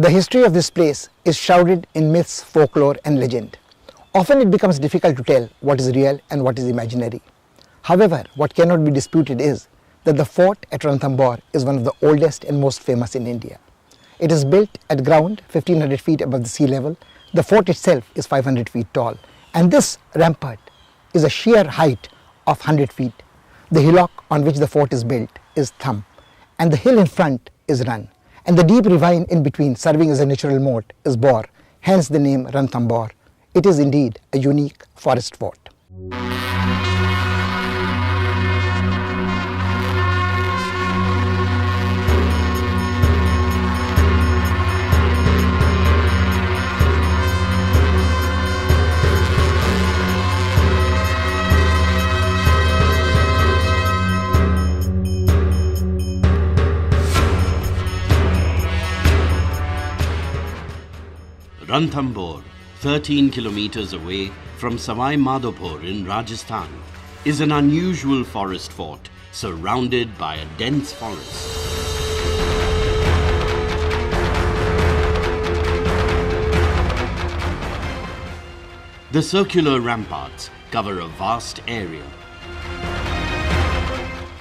The history of this place is shrouded in myths, folklore and legend. Often it becomes difficult to tell what is real and what is imaginary. However, what cannot be disputed is that the fort at Ranthambore is one of the oldest and most famous in India. It is built at ground 1500 feet above the sea level. The fort itself is 500 feet tall, and this rampart is a sheer height of 100 feet. The hillock on which the fort is built is Thumb, and the hill in front is Run, and the deep ravine in between, serving as a natural moat, is Bore, hence the name Ranthambore. It is indeed a unique forest fort. Ranthambore, 13 kilometers away from Sawai Madhopur in Rajasthan, is an unusual forest fort surrounded by a dense forest. The circular ramparts cover a vast area.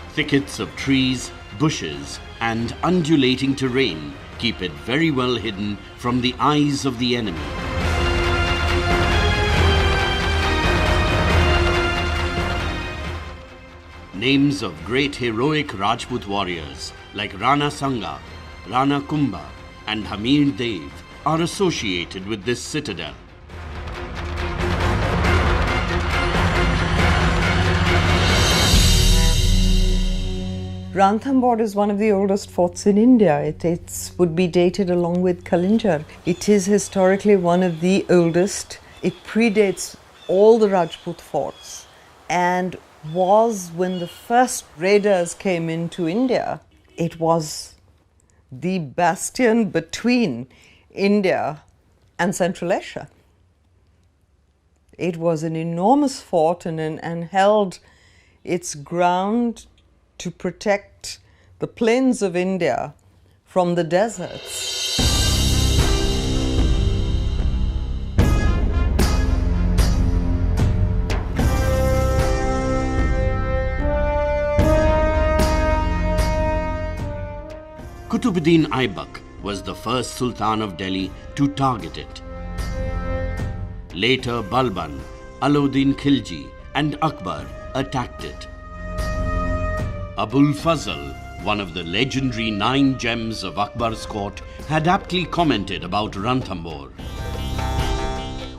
Thickets of trees, bushes, and undulating terrain keep it very well hidden from the eyes of the enemy. Names of great heroic Rajput warriors like Rana Sanga, Rana Kumbha, and Hamir Dev are associated with this citadel. Ranthambore is one of the oldest forts in India. It would be dated along with Kalinjar. It is historically one of the oldest. It predates all the Rajput forts and was, when the first raiders came into India, it was the bastion between India and Central Asia. It was an enormous fort and held its ground to protect the plains of India from the deserts. Qutbuddin Aibak was the first Sultan of Delhi to target it. Later, Balban, Alauddin Khilji, and Akbar attacked it. Abul Fazl, one of the legendary 9 gems of Akbar's court, had aptly commented about Ranthambore.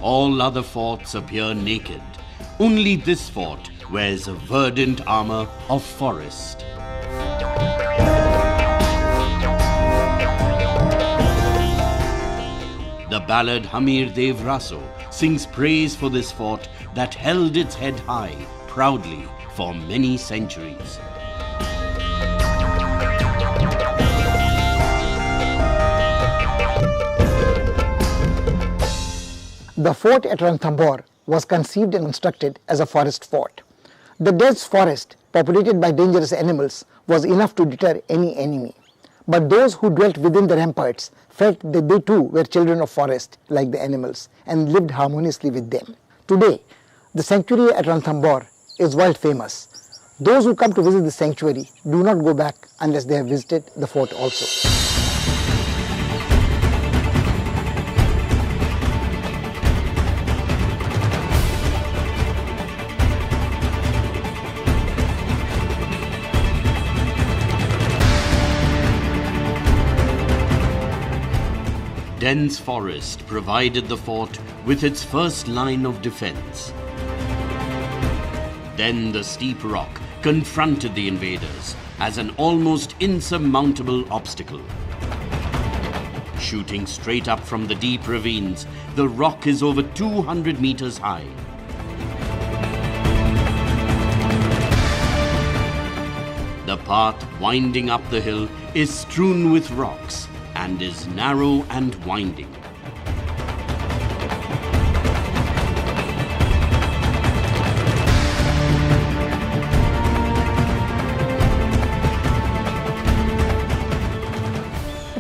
All other forts appear naked. Only this fort wears a verdant armor of forest. The ballad Hamir Dev Raso sings praise for this fort that held its head high, proudly, for many centuries. The fort at Ranthambore was conceived and constructed as a forest fort. The dense forest, populated by dangerous animals, was enough to deter any enemy. But those who dwelt within the ramparts felt that they too were children of forest like the animals and lived harmoniously with them. Today, the sanctuary at Ranthambore is world famous. Those who come to visit the sanctuary do not go back unless they have visited the fort also. Dense forest provided the fort with its first line of defense. Then the steep rock confronted the invaders as an almost insurmountable obstacle. Shooting straight up from the deep ravines, the rock is over 200 meters high. The path winding up the hill is strewn with rocks and is narrow and winding.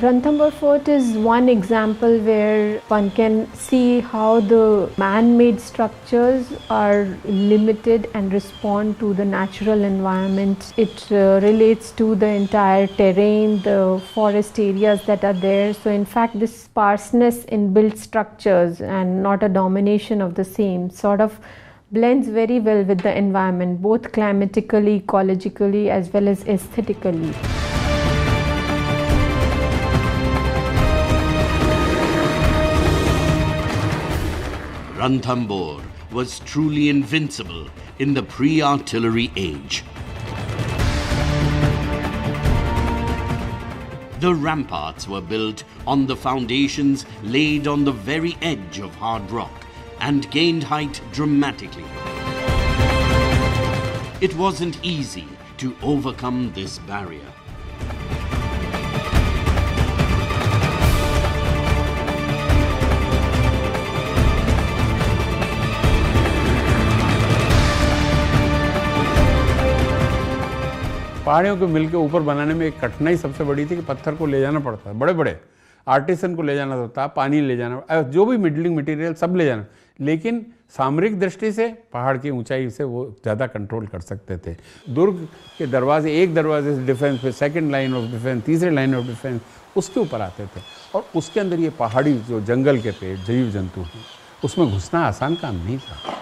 Ranthambore Fort is one example where one can see how the man-made structures are limited and respond to the natural environment. It relates to the entire terrain, the forest areas that are there. So in fact, this sparseness in built structures and not a domination of the same sort of blends very well with the environment, both climatically, ecologically, as well as aesthetically. Ranthambore was truly invincible in the pre-artillery age. The ramparts were built on the foundations laid on the very edge of hard rock and gained height dramatically. It wasn't easy to overcome this barrier. पहाड़ियों को मिलकर ऊपर बनाने में एक कठिनाई सबसे बड़ी थी कि पत्थर को ले जाना पड़ता है, बड़े बड़े आर्टिसन को ले जाना होता, पानी ले जाना, जो भी मिडलिंग मटेरियल सब ले जाना। लेकिन सामरिक दृष्टि से पहाड़ की ऊंचाई से वो ज़्यादा कंट्रोल कर सकते थे। दुर्ग के दरवाजे, एक दरवाजे से डिफेंस पे सेकंड लाइन ऑफ डिफेंस, तीसरे लाइन ऑफ डिफेंस, उसके ऊपर आते थे और उसके अंदर ये पहाड़ी जो जंगल के पेड़, जीव जंतु हैं, उसमें घुसना आसान काम नहीं था।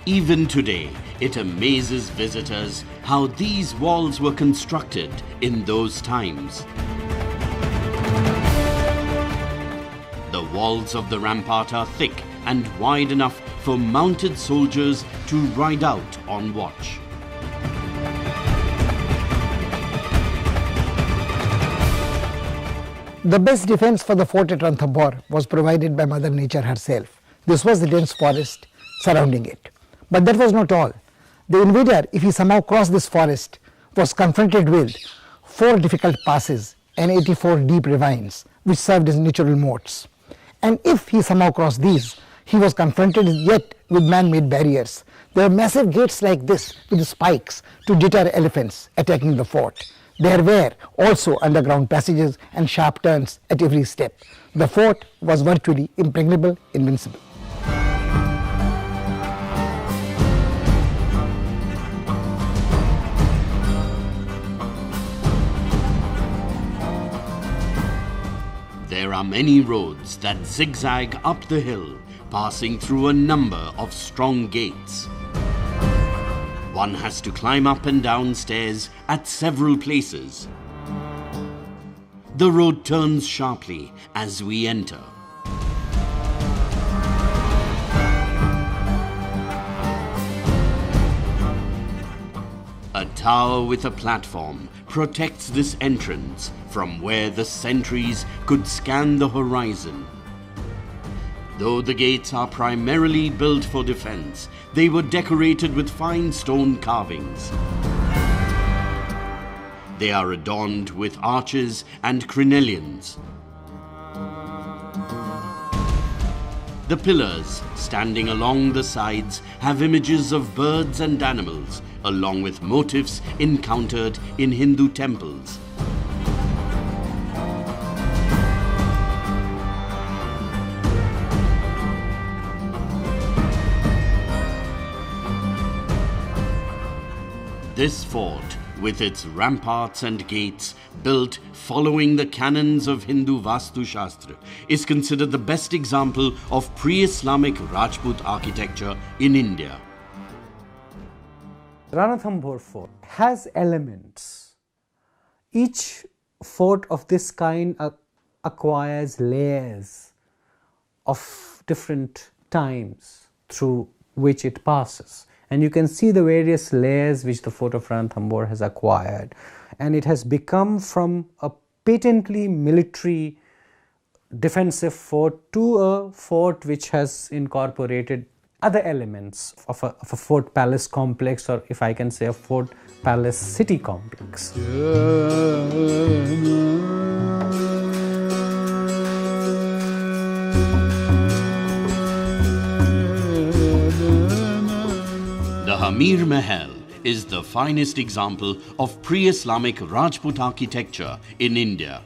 Even today, it amazes visitors how these walls were constructed in those times. The walls of the rampart are thick and wide enough for mounted soldiers to ride out on watch. The best defense for the fort at Ranthambore was provided by Mother Nature herself. This was the dense forest surrounding it. But that was not all. The invader, if he somehow crossed this forest, was confronted with 4 difficult passes and 84 deep ravines, which served as natural moats. And if he somehow crossed these, he was confronted yet with man-made barriers. There are massive gates like this with spikes to deter elephants attacking the fort. There were also underground passages and sharp turns at every step. The fort was virtually impregnable, invincible. There are many roads that zigzag up the hill, passing through a number of strong gates. One has to climb up and down stairs at several places. The road turns sharply as we enter. A tower with a platform protects this entrance from where the sentries could scan the horizon. Though the gates are primarily built for defense, they were decorated with fine stone carvings. They are adorned with arches and crenellons. The pillars standing along the sides have images of birds and animals, along with motifs encountered in Hindu temples. This fort, with its ramparts and gates built following the canons of Hindu Vastu Shastra, is considered the best example of pre-Islamic Rajput architecture in India. Ranthambore Fort has elements. Each fort of this kind acquires layers of different times through which it passes. And you can see the various layers which the fort of Ranthambore has acquired. And it has become from a patently military defensive fort to a fort which has incorporated other elements of a fort palace complex, or if I can say a fort palace city complex. Hamir Mahal is the finest example of pre-Islamic Rajput architecture in India.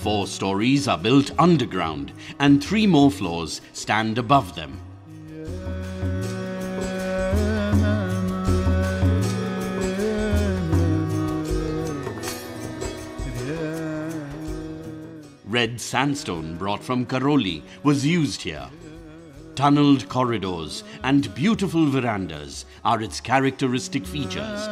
Four stories are built underground and 3 more floors stand above them. Red sandstone brought from Karoli was used here. Tunneled corridors and beautiful verandas are its characteristic features.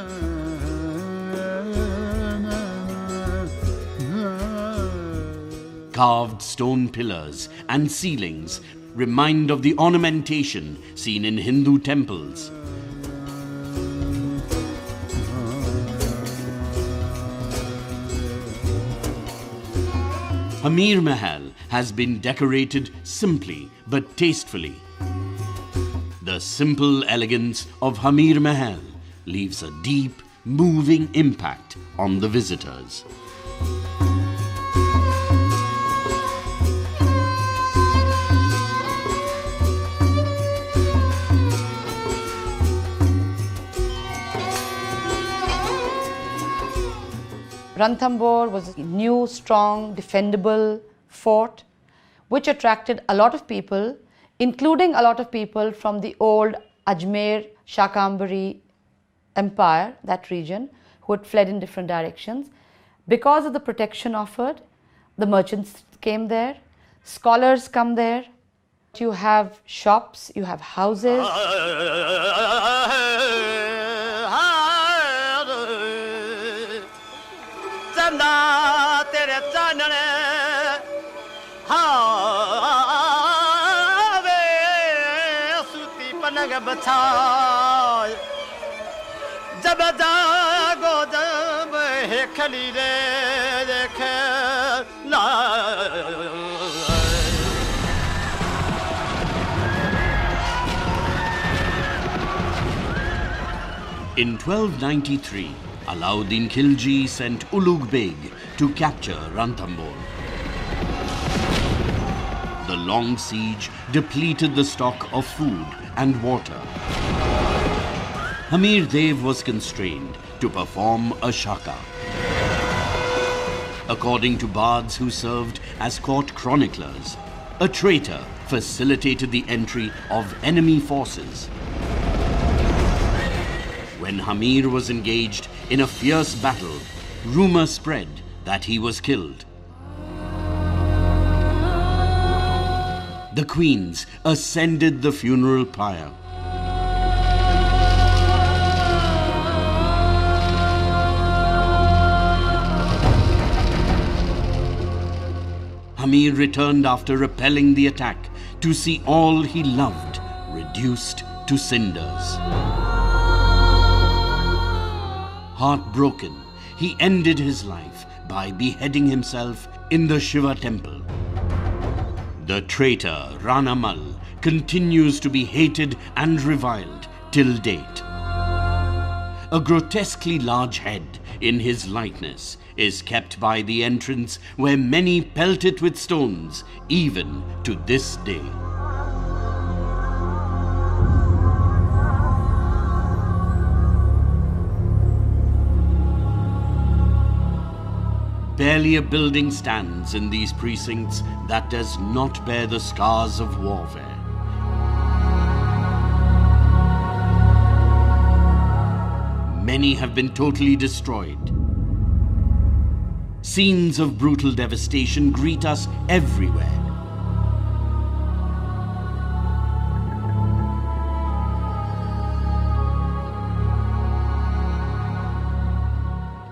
Carved stone pillars and ceilings remind of the ornamentation seen in Hindu temples. Hamir Mahal has been decorated simply but tastefully. The simple elegance of Hamir Mahal leaves a deep, moving impact on the visitors. Ranthambore was a new, strong, defendable fort which attracted a lot of people, including a lot of people from the old Ajmer Shakambari Empire, that region, who had fled in different directions. Because of the protection offered, the merchants came there, scholars come there, you have shops, you have houses. In 1293, Alauddin Khilji sent Ulugh Beg to capture Ranthambore. The long siege depleted the stock of food and water. Hamir Dev was constrained to perform a shaka. According to bards who served as court chroniclers, a traitor facilitated the entry of enemy forces. When Hamir was engaged in a fierce battle, rumor spread that he was killed. The queens ascended the funeral pyre. Hamir returned after repelling the attack to see all he loved reduced to cinders. Heartbroken, he ended his life by beheading himself in the Shiva temple. The traitor Rana Mal continues to be hated and reviled till date. A grotesquely large head in his likeness is kept by the entrance where many pelt it with stones even to this day. Barely a building stands in these precincts that does not bear the scars of warfare. Many have been totally destroyed. Scenes of brutal devastation greet us everywhere.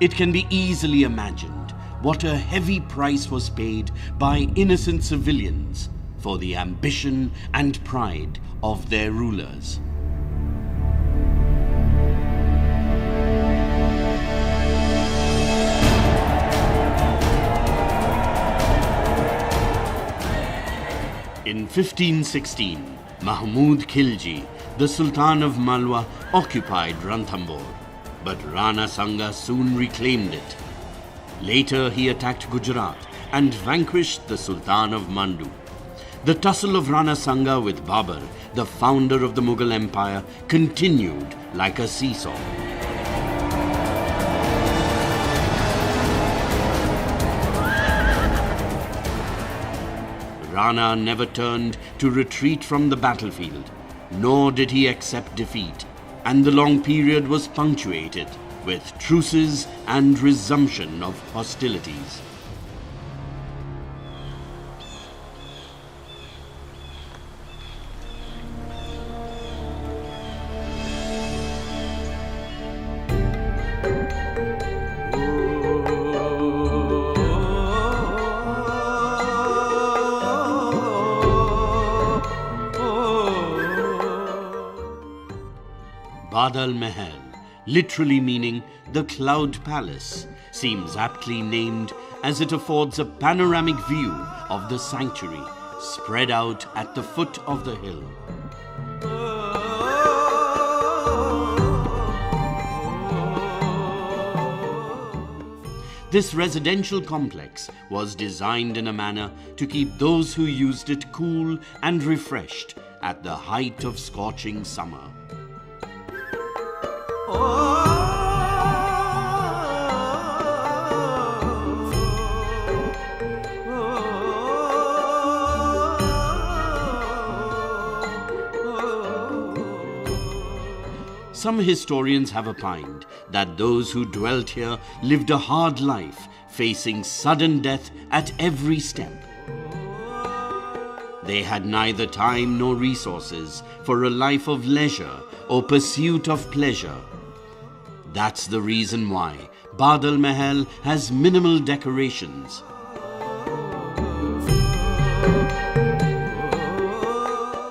It can be easily imagined what a heavy price was paid by innocent civilians for the ambition and pride of their rulers. In 1516, Mahmud Khilji, the Sultan of Malwa, occupied Ranthambore. but Rana Sanga soon reclaimed it. Later he attacked Gujarat and vanquished the Sultan of Mandu. The tussle of Rana Sanga with Babur, the founder of the Mughal Empire, continued like a seesaw. Rana never turned to retreat from the battlefield, nor did he accept defeat, and the long period was punctuated with truces and resumption of hostilities. Badal Mahal, literally meaning the Cloud Palace, seems aptly named as it affords a panoramic view of the sanctuary spread out at the foot of the hill. This residential complex was designed in a manner to keep those who used it cool and refreshed at the height of scorching summer. Some historians have opined that those who dwelt here lived a hard life, facing sudden death at every step. They had neither time nor resources for a life of leisure or pursuit of pleasure. That's the reason why Badal Mahal has minimal decorations.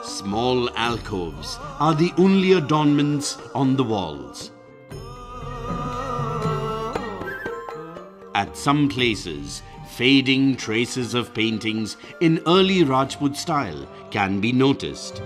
Small alcoves are the only adornments on the walls. At some places, fading traces of paintings in early Rajput style can be noticed.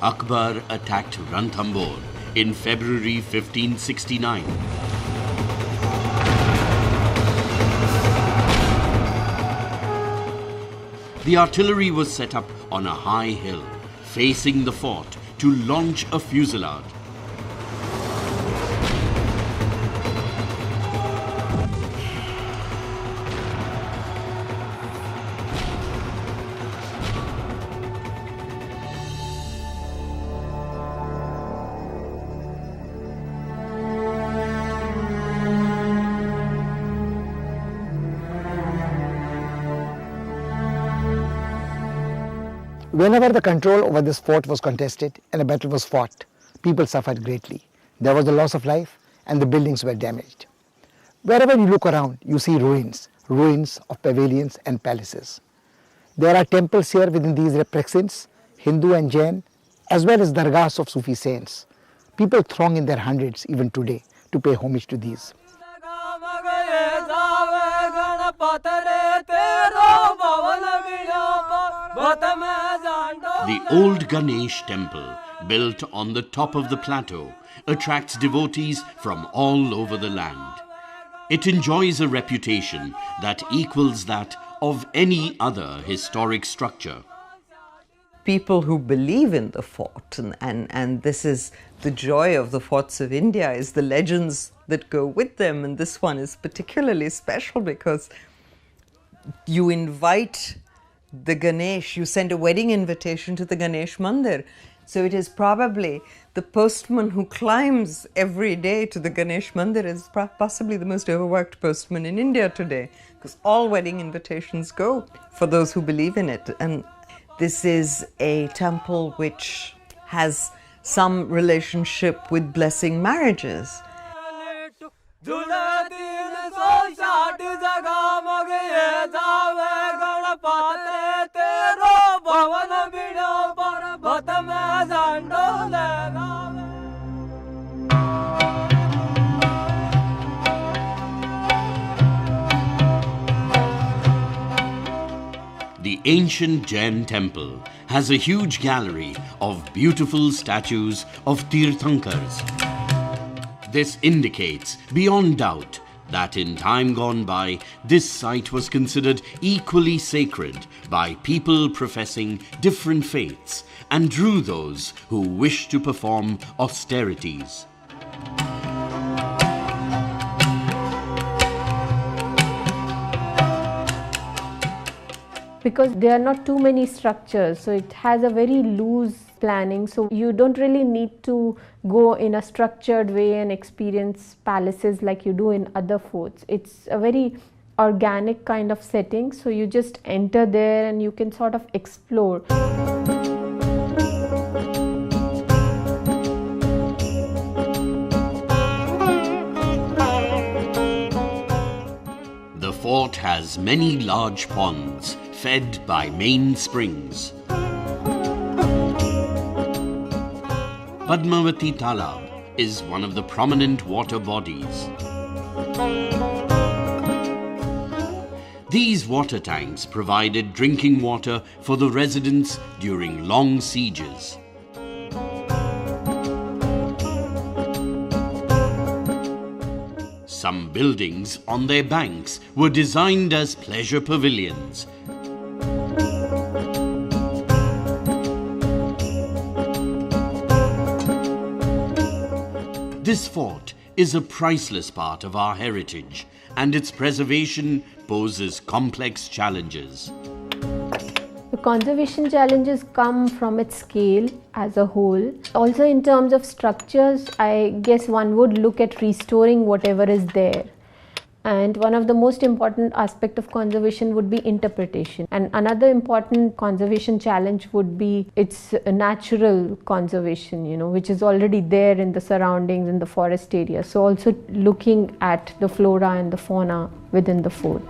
Akbar attacked Ranthambore in February 1569. The artillery was set up on a high hill, facing the fort to launch a fusillade. Whenever the control over this fort was contested and a battle was fought, people suffered greatly. There was the loss of life and the buildings were damaged. Wherever you look around, you see ruins of pavilions and palaces. There are temples here within these precincts, Hindu and Jain, as well as dargahs of Sufi saints. People throng in their hundreds even today to pay homage to these. The old Ganesh temple, built on the top of the plateau, attracts devotees from all over the land. It enjoys a reputation that equals that of any other historic structure. People who believe in the fort, and this is the joy of the forts of India, is the legends that go with them, and this one is particularly special because you invite the Ganesh, you send a wedding invitation to the Ganesh Mandir. So it is probably the postman who climbs every day to the Ganesh Mandir is possibly the most overworked postman in India today, because all wedding invitations go for those who believe in it. And this is a temple which has some relationship with blessing marriages. The ancient Jain temple has a huge gallery of beautiful statues of Tirthankars. This indicates beyond doubt that in time gone by, this site was considered equally sacred by people professing different faiths and drew those who wished to perform austerities. Because there are not too many structures, so it has a very loose planning, so you don't really need to go in a structured way and experience palaces like you do in other forts. It's a very organic kind of setting, so you just enter there and you can sort of explore. The fort has many large ponds fed by main springs. Padmavati Talab is one of the prominent water bodies. These water tanks provided drinking water for the residents during long sieges. Some buildings on their banks were designed as pleasure pavilions. This fort is a priceless part of our heritage, and its preservation poses complex challenges. The conservation challenges come from its scale as a whole. Also, in terms of structures, I guess one would look at restoring whatever is there. And one of the most important aspects of conservation would be interpretation. And another important conservation challenge would be its natural conservation, which is already there in the surroundings in the forest area. So also looking at the flora and the fauna within the fort.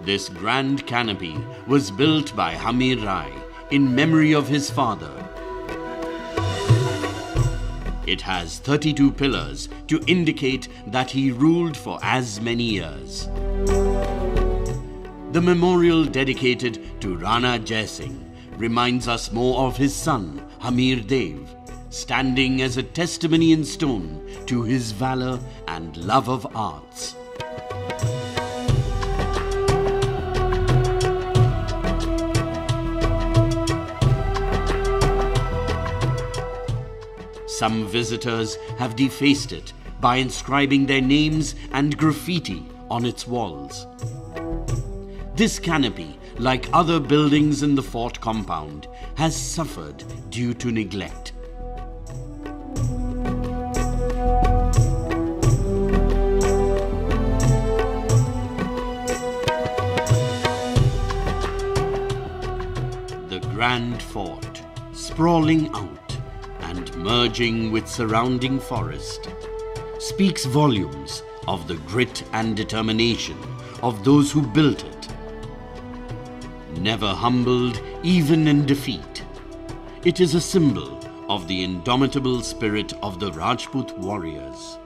This grand canopy was built by Hamir Rai in memory of his father. It has 32 pillars to indicate that he ruled for as many years. The memorial dedicated to Rana Jai Singh reminds us more of his son, Hamir Dev, standing as a testimony in stone to his valor and love of arts. Some visitors have defaced it by inscribing their names and graffiti on its walls. This canopy, like other buildings in the fort compound, has suffered due to neglect. The Grand Fort, sprawling out and merging with surrounding forest, speaks volumes of the grit and determination of those who built it. Never humbled even in defeat, it is a symbol of the indomitable spirit of the Rajput warriors.